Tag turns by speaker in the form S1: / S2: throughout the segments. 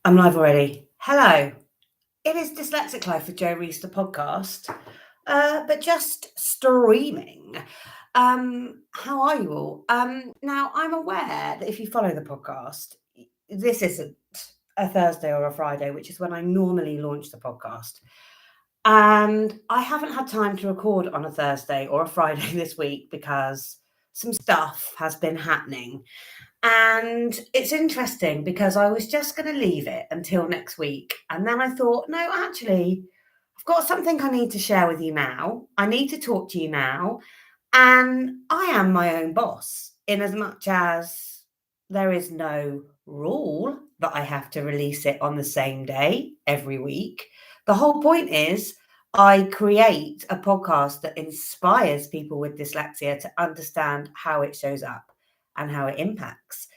S1: I'm live already. Hello. It is Dyslexic Life with Joe Reese, the podcast, but just streaming. How are you all? Now, I'm aware that if you follow the podcast, this isn't a Thursday or a Friday, which is when I normally launch the podcast. And I haven't had time to record on a Thursday or a Friday this week because some stuff has been happening. And it's interesting because I was just going to leave it until next week. And then I thought, no, actually, I've got something I need to share with you now. I need to talk to you now. And I am my own boss, in as much as there is no rule that I have to release it on the same day every week. The whole point is I create a podcast that inspires people with dyslexia to understand how it shows up and how it impacts.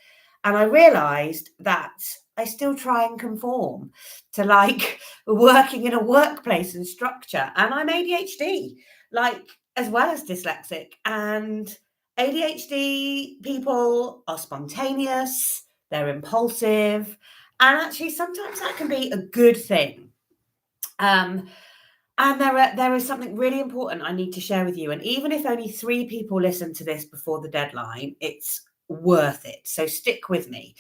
S1: And I realized that I still try and conform to working in a workplace and structure. And I'm ADHD, as well as dyslexic. And ADHD people are spontaneous, they're impulsive, and actually sometimes that can be a good thing. And there is something really important I need to share with you. And even if only 3 people listen to this before the deadline, it's worth it. So stick with me.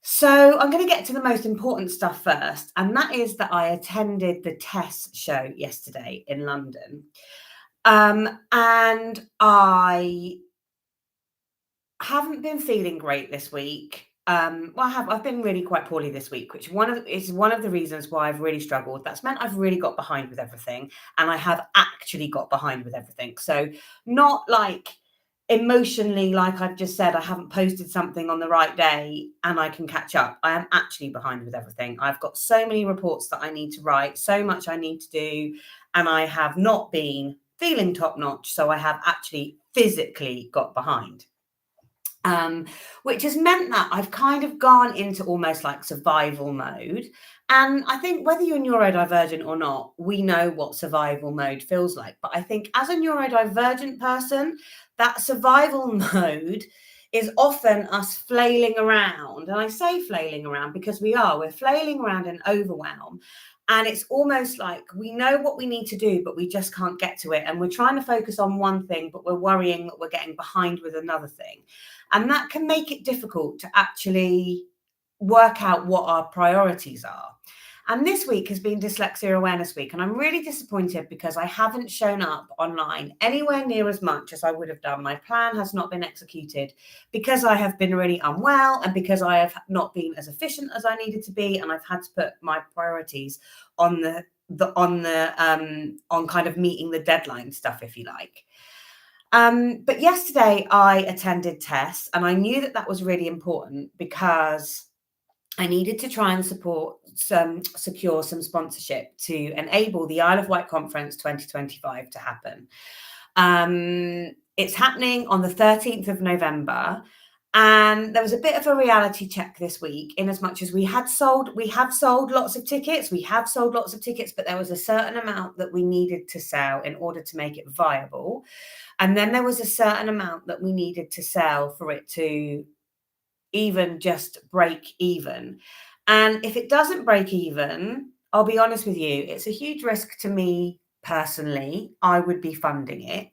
S1: So I'm going to get to the most important stuff first. And that is that I attended the Tess show yesterday in London. And I haven't been feeling great this week. I've been really quite poorly this week, which is one of the reasons why I've really struggled. That's meant I've really got behind with everything, and I have actually got behind with everything. So not like emotionally, like I've just said, I haven't posted something on the right day and I can catch up. I am actually behind with everything. I've got so many reports that I need to write, so much I need to do, and I have not been feeling top notch. So I have actually physically got behind. Which has meant that I've kind of gone into almost like survival mode. And I think whether you're neurodivergent or not, we know what survival mode feels like. But I think as a neurodivergent person, that survival mode is often us flailing around. And I say flailing around because we're flailing around in overwhelm. And it's almost like we know what we need to do, but we just can't get to it. And we're trying to focus on one thing, but we're worrying that we're getting behind with another thing. And that can make it difficult to actually work out what our priorities are. And this week has been Dyslexia Awareness Week. And I'm really disappointed because I haven't shown up online anywhere near as much as I would have done. My plan has not been executed because I have been really unwell and because I have not been as efficient as I needed to be. And I've had to put my priorities on on kind of meeting the deadline stuff, if you like. But yesterday I attended Tess, and I knew that was really important because I needed to try and secure some sponsorship to enable the Isle of Wight Conference 2025 to happen. It's happening on the 13th of November. And there was a bit of a reality check this week, in as much as we have sold lots of tickets, but there was a certain amount that we needed to sell in order to make it viable. And then there was a certain amount that we needed to sell for it to even just break even. And if it doesn't break even, I'll be honest with you, it's a huge risk to me personally. I would be funding it.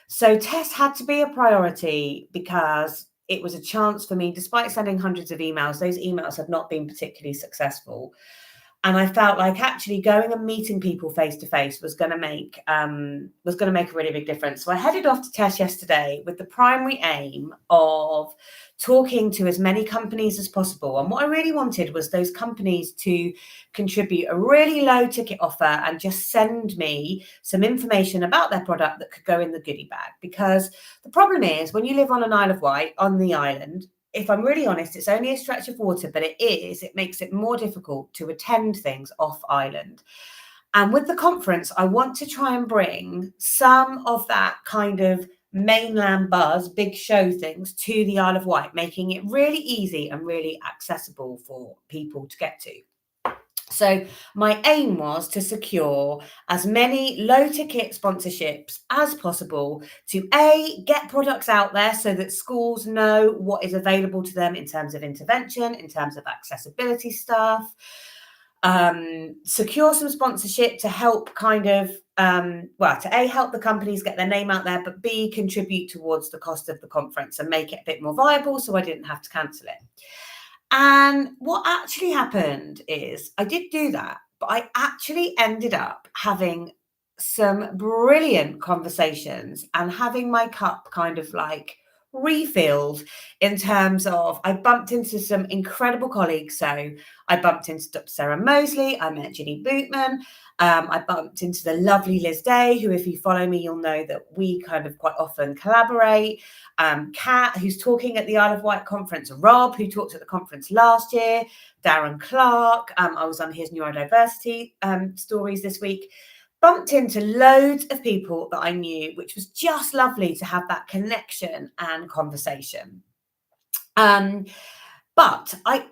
S1: So Tess had to be a priority because it was a chance for me, despite sending hundreds of emails, those emails have not been particularly successful. And I felt like actually going and meeting people face to face was going to make a really big difference. So I headed off to Tess yesterday with the primary aim of talking to as many companies as possible. And what I really wanted was those companies to contribute a really low ticket offer and just send me some information about their product that could go in the goodie bag. Because the problem is when you live on an Isle of Wight, on the island, if I'm really honest, it's only a stretch of water, but it makes it more difficult to attend things off island. And with the conference, I want to try and bring some of that kind of mainland buzz, big show things to the Isle of Wight, making it really easy and really accessible for people to get to. So my aim was to secure as many low ticket sponsorships as possible to get products out there so that schools know what is available to them in terms of intervention, in terms of accessibility stuff, secure some sponsorship to help kind of, to A, help the companies get their name out there, but B, contribute towards the cost of the conference and make it a bit more viable so I didn't have to cancel it. And what actually happened is I did do that, but I actually ended up having some brilliant conversations and having my cup kind of like refilled in terms of I bumped into some incredible colleagues. So I bumped into Dr. Sarah Mosley, I met Ginny Bootman, I bumped into the lovely Liz Day, who, if you follow me, you'll know that we kind of quite often collaborate. Kat, who's talking at the Isle of Wight conference, Rob, who talked at the conference last year, Darren Clark. I was on his neurodiversity stories this week. Bumped into loads of people that I knew, which was just lovely to have that connection and conversation. But I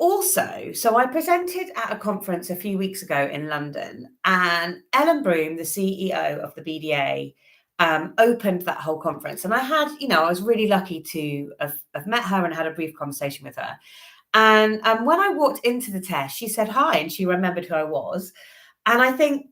S1: presented at a conference a few weeks ago in London, and Ellen Broom, the CEO of the BDA, opened that whole conference. And I had, I was really lucky to have met her and had a brief conversation with her. And when I walked into the test, she said hi, and she remembered who I was. And I think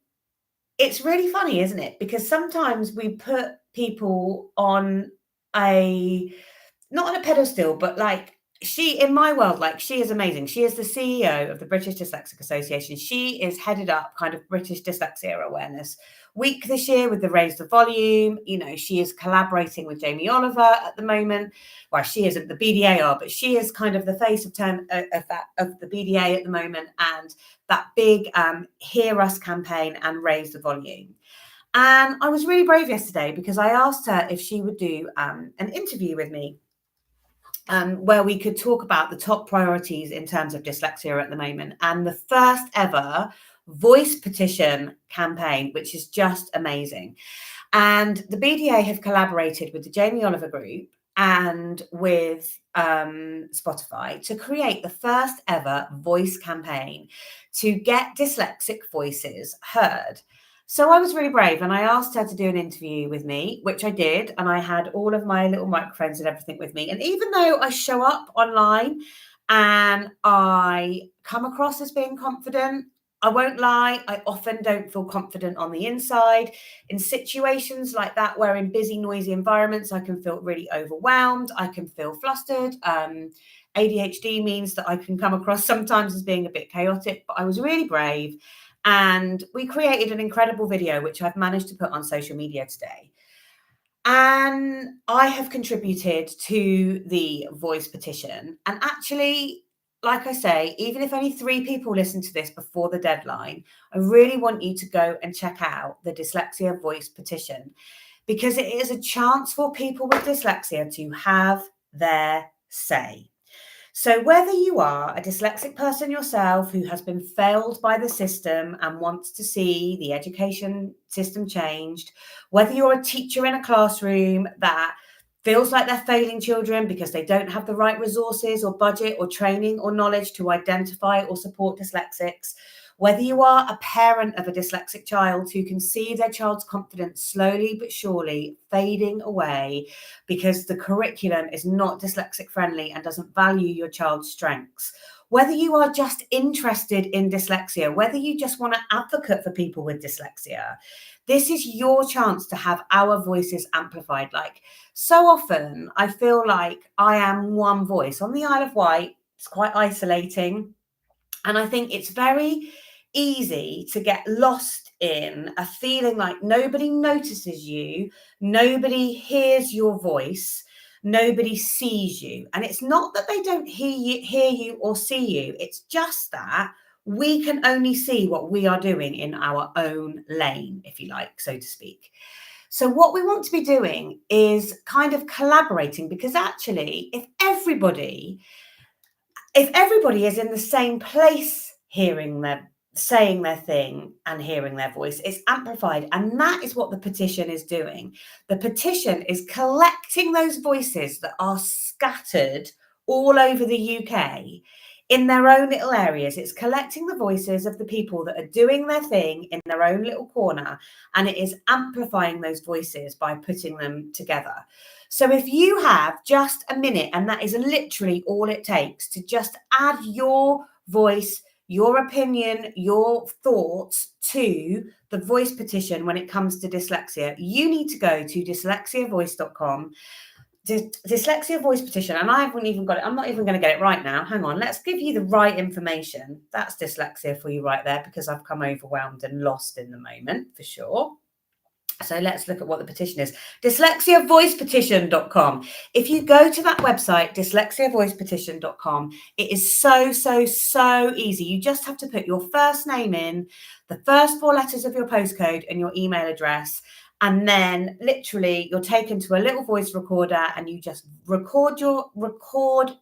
S1: it's really funny, isn't it? Because sometimes we put people on not on a pedestal, but like, in my world, like, she is amazing. She is the CEO of the British Dyslexic Association. She is headed up kind of British Dyslexia Awareness Week this year with the Raise the Volume. She is collaborating with Jamie Oliver at the moment. Well, she isn't, the BDA are, but she is kind of the face of the BDA at the moment, and that big Hear Us campaign and Raise the Volume. And I was really brave yesterday because I asked her if she would do an interview with me, where we could talk about the top priorities in terms of dyslexia at the moment, and the first ever voice petition campaign, which is just amazing. And the BDA have collaborated with the Jamie Oliver Group and with Spotify to create the first ever voice campaign to get dyslexic voices heard. So I was really brave and I asked her to do an interview with me, which I did. And I had all of my little microphones and everything with me. And even though I show up online and I come across as being confident, I won't lie, I often don't feel confident on the inside. In situations like that, where in busy, noisy environments, I can feel really overwhelmed. I can feel flustered. ADHD means that I can come across sometimes as being a bit chaotic, but I was really brave. And we created an incredible video, which I've managed to put on social media today. And I have contributed to the voice petition. And actually, like I say, even if only 3 people listen to this before the deadline, I really want you to go and check out the Dyslexia Voice Petition, because it is a chance for people with dyslexia to have their say. So whether you are a dyslexic person yourself who has been failed by the system and wants to see the education system changed, whether you're a teacher in a classroom that feels like they're failing children because they don't have the right resources or budget or training or knowledge to identify or support dyslexics, whether you are a parent of a dyslexic child who can see their child's confidence slowly but surely fading away because the curriculum is not dyslexic friendly and doesn't value your child's strengths, whether you are just interested in dyslexia, whether you just want to advocate for people with dyslexia, this is your chance to have our voices amplified. Like, so often I feel like I am one voice. On the Isle of Wight, it's quite isolating. And I think it's very easy to get lost in a feeling like nobody notices you, nobody hears your voice, nobody sees you. And it's not that they don't hear you or see you. It's just that we can only see what we are doing in our own lane, if you like, so to speak. So what we want to be doing is kind of collaborating, because actually, if everybody is in the same place, saying their thing and hearing their voice, it's amplified. And that is what the petition is doing. The petition is collecting those voices that are scattered all over the UK in their own little areas. It's collecting the voices of the people that are doing their thing in their own little corner, and it is amplifying those voices by putting them together. So if you have just a minute, and that is literally all it takes, to just add your voice, your opinion, your thoughts to the voice petition when it comes to dyslexia, you need to go to dyslexiavoice.com. Dyslexia voice petition, and I haven't even got it. I'm not even going to get it right now. Hang on, let's give you the right information. That's dyslexia for you right there, because I've come overwhelmed and lost in the moment for sure. So let's look at what the petition is. Dyslexiavoicepetition.com. If you go to that website, dyslexiavoicepetition.com, it is so easy. You just have to put your first name in, the first 4 letters of your postcode, and your email address. And then literally you're taken to a little voice recorder, and you just record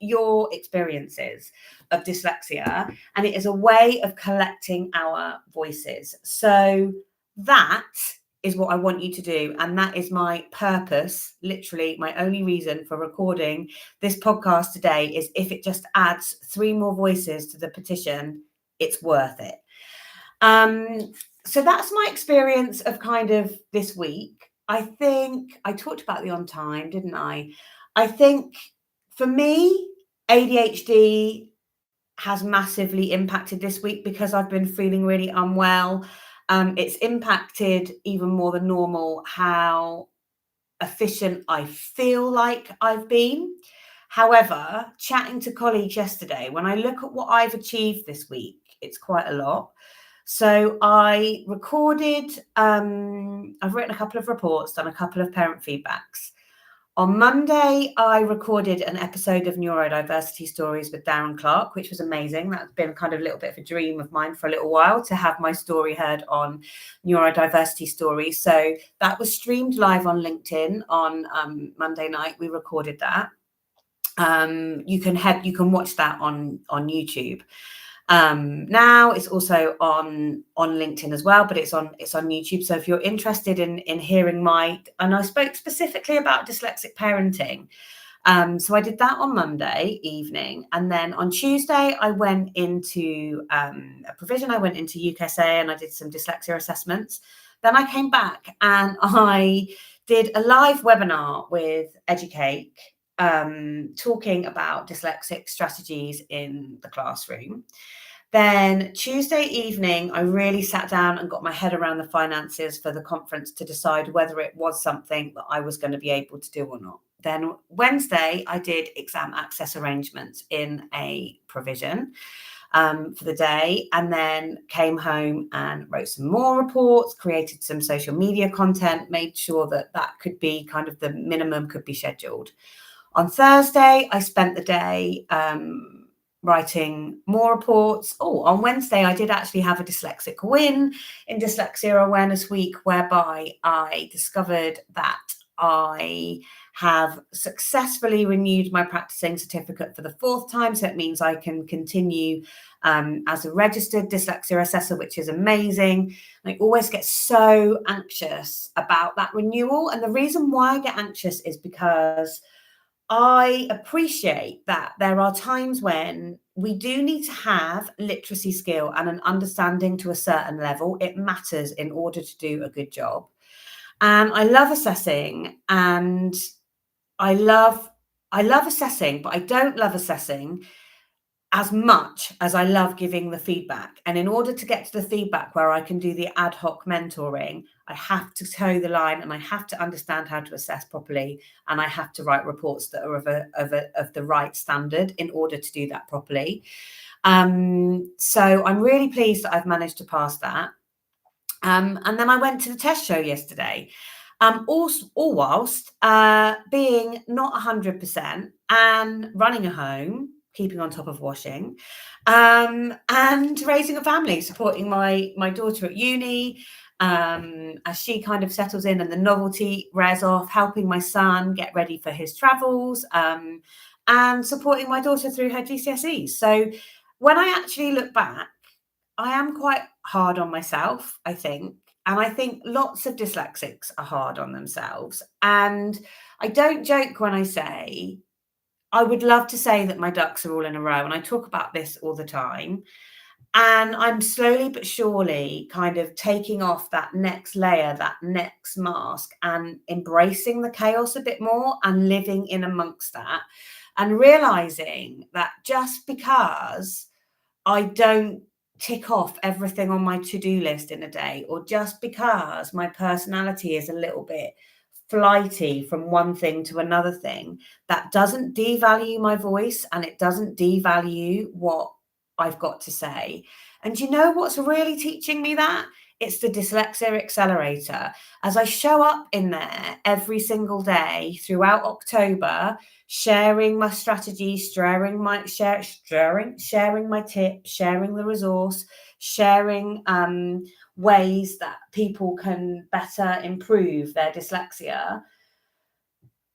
S1: your experiences of dyslexia. And it is a way of collecting our voices. So that is what I want you to do. And that is my purpose, literally my only reason for recording this podcast today, is if it just adds 3 more voices to the petition, it's worth it. So that's my experience of kind of this week. I think I talked about the on time, didn't I? I think for me, ADHD has massively impacted this week because I've been feeling really unwell. It's impacted even more than normal how efficient I feel like I've been. However, chatting to colleagues yesterday, when I look at what I've achieved this week, it's quite a lot. So I recorded, I've written a couple of reports, done a couple of parent feedbacks. On Monday, I recorded an episode of Neurodiversity Stories with Darren Clark, which was amazing. That's been kind of a little bit of a dream of mine for a little while, to have my story heard on Neurodiversity Stories. So that was streamed live on LinkedIn on Monday night. We recorded that. You can watch that on YouTube. Now it's also on LinkedIn as well, but it's on YouTube. So if you're interested in hearing and I spoke specifically about dyslexic parenting. So I did that on Monday evening. And then on Tuesday, I went into a provision. I went into UKSA and I did some dyslexia assessments. Then I came back and I did a live webinar with Educate, talking about dyslexic strategies in the classroom. Then Tuesday evening, I really sat down and got my head around the finances for the conference to decide whether it was something that I was going to be able to do or not. Then Wednesday, I did exam access arrangements in a provision for the day, and then came home and wrote some more reports, created some social media content, made sure that could be kind of the minimum could be scheduled. On Thursday, I spent the day writing more reports. On Wednesday, I did actually have a dyslexic win in Dyslexia Awareness Week, whereby I discovered that I have successfully renewed my practicing certificate for the 4th time. So it means I can continue as a registered dyslexia assessor, which is amazing. I always get so anxious about that renewal. And the reason why I get anxious is because I appreciate that there are times when we do need to have literacy skill and an understanding to a certain level. It matters in order to do a good job. And I love assessing, and I love assessing, but I don't love assessing as much as I love giving the feedback. And in order to get to the feedback where I can do the ad hoc mentoring, I have to toe the line, and I have to understand how to assess properly, and I have to write reports that are of the right standard in order to do that properly. So I'm really pleased that I've managed to pass that. And then I went to the test show yesterday, all whilst being not 100% and running a home, keeping on top of washing, and raising a family, supporting my daughter at uni as she kind of settles in and the novelty wears off, helping my son get ready for his travels, and supporting my daughter through her GCSEs. So when I actually look back, I am quite hard on myself, I think. And I think lots of dyslexics are hard on themselves. And I don't joke when I say I would love to say that my ducks are all in a row, and I talk about this all the time. And I'm slowly but surely kind of taking off that next layer, that next mask, and embracing the chaos a bit more and living in amongst that, and realizing that just because I don't tick off everything on my to-do list in a day, or just because my personality is a little bit flighty from one thing to another thing, that doesn't devalue my voice and it doesn't devalue what I've got to say. And you know what's really teaching me that? It's the Dyslexia Accelerator. As I show up in there every single day throughout October, sharing my strategies, sharing my tips, sharing the resource, sharing ways that people can better improve their dyslexia,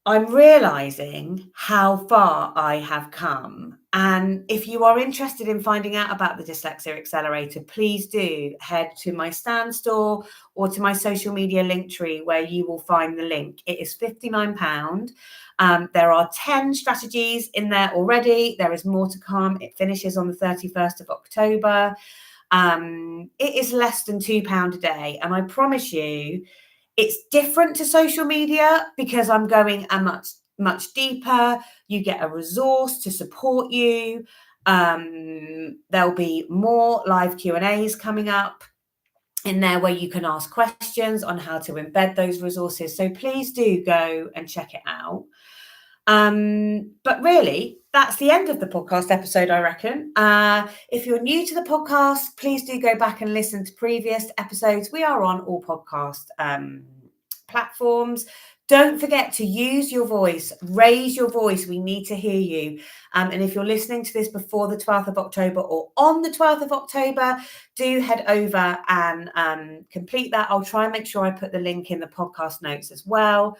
S1: I'm realizing how far I have come. And if you are interested in finding out about the Dyslexia Accelerator, please do head to my Stan store or to my social media link tree, where you will find the link. It is £59. There are 10 strategies in there already. There is more to come. It finishes on the 31st of October. It is less than £2 a day. And I promise you, it's different to social media because I'm going a much deeper. You get a resource to support you. There'll be more live Q&As coming up in there where you can ask questions on how to embed those resources. So please do go and check it out. But really, that's the end of the podcast episode, I reckon. If you're new to the podcast, please do go back and listen to previous episodes. We are on all podcast platforms. Don't forget to use your voice, raise your voice. We need to hear you. And if you're listening to this before the 12th of October or on the 12th of October, do head over and complete that. I'll try and make sure I put the link in the podcast notes as well.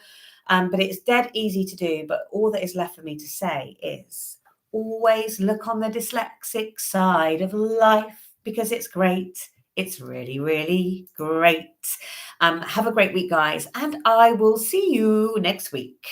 S1: But it's dead easy to do. But all that is left for me to say is always look on the dyslexic side of life, because it's great. It's really, really great. Have a great week, guys, and I will see you next week.